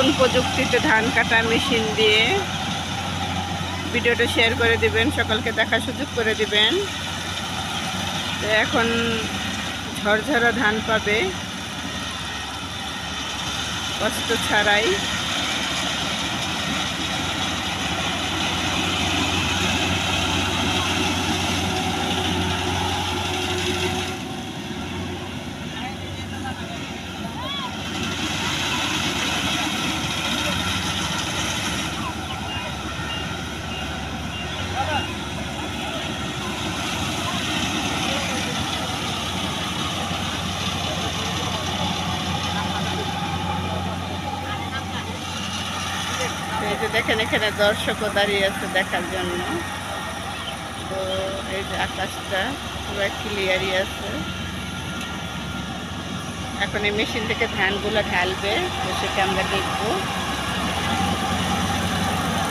নতুন প্রযুক্তিতে ধান কাটা মেশিন দিয়ে ভিডিওটা শেয়ার করে দিবেন, সকলকে দেখার সুযোগ করে দিবেন। তো এখন ঝরঝরা ধান পাবে কষ্ট ছাড়াই। এই যে দেখেন এখানে দর্শকও দাঁড়িয়ে আছে দেখার জন্য। তো এই যে আকাশটা পুরো ক্লিয়ারই আছে। এখন এই মেশিন থেকে ধানগুলো ঢালবে, তো সেটা আমরা দেখবো।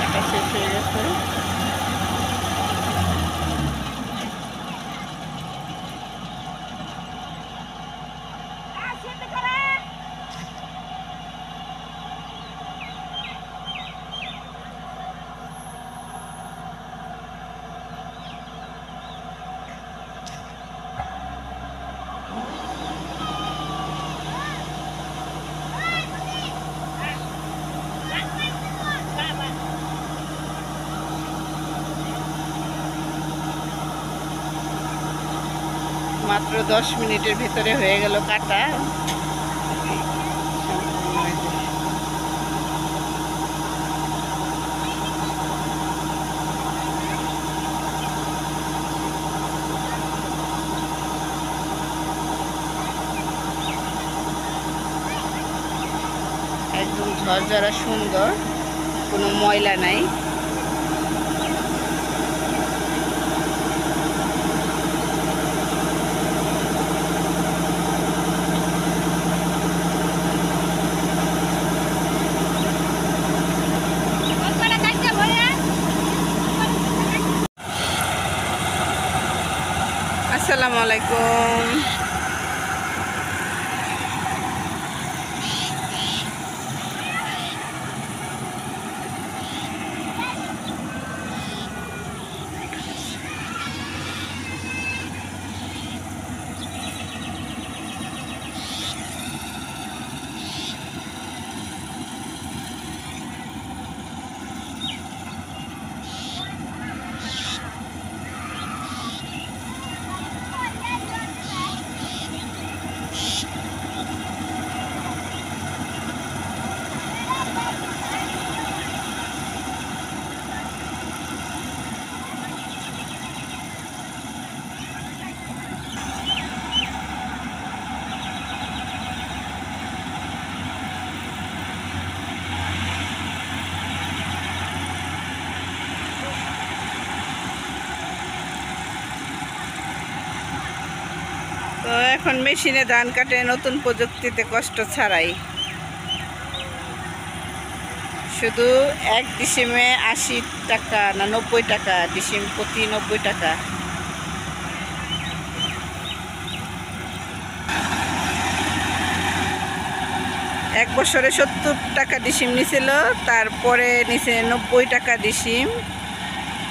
আকাশ শেষ হয়ে গেছে। মাত্র 10 মিনিটের ভিতরে হয়ে গেল কাটা। একদম ঝরঝরা সুন্দর, কোনো ময়লা নাই। আসসালামু আলাইকুম। তো এখন মেশিনে ধান কাটে নতুন প্রযুক্তিতে কষ্ট ছাড়াই। শুধু এক ডিসিমে 80 টাকা না 90 টাকা, ডিসিম প্রতি 90 টাকা। এক বছরে 70 টাকা ডিসিম নিছিল, তারপরে নিচে 90 টাকা ডিসিম।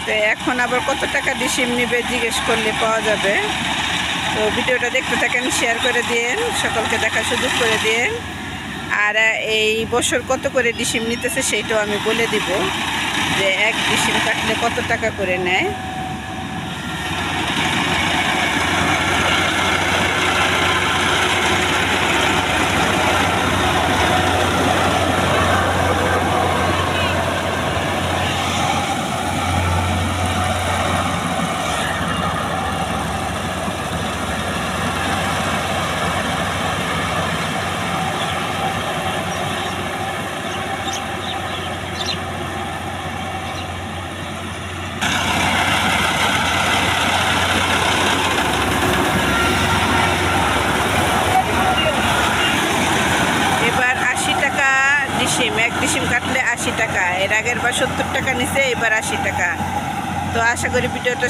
তো এখন আবার কত টাকা ডিসিম নিবে জিজ্ঞেস করলে পাওয়া যাবে। তো ভিডিওটা দেখতে থাকেন, শেয়ার করে দিন, সকলকে দেখার সুযোগ করে দিন। আর এই বছর কত করে ডিসিম নিতেছে সেইটাও আমি বলে দিব, যে এক ডিসিম কাটলে কত টাকা করে নেয়। এক ডিসিম কাটলে 80 টাকা, এর আগের বার 70 টাকা নিছে, এবার 80 টাকা। তো আশা করি ভিডিওটা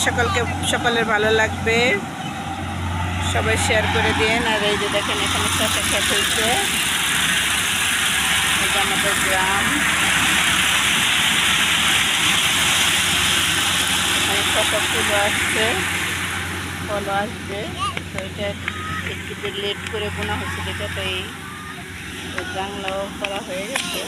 সকলের ভালো লাগবে, সবাই শেয়ার করে দিন। আর এই যে দেখেন এখানে শসা ক্ষেত হয়েছে, আমাদের গ্রাম। এখানে কত ফুলও আসছে, ফলও আসবে। তো এটা একটু লেট করে বোনা হয়েছে, এটা তো এই জানলাও করা হয়ে গেছে।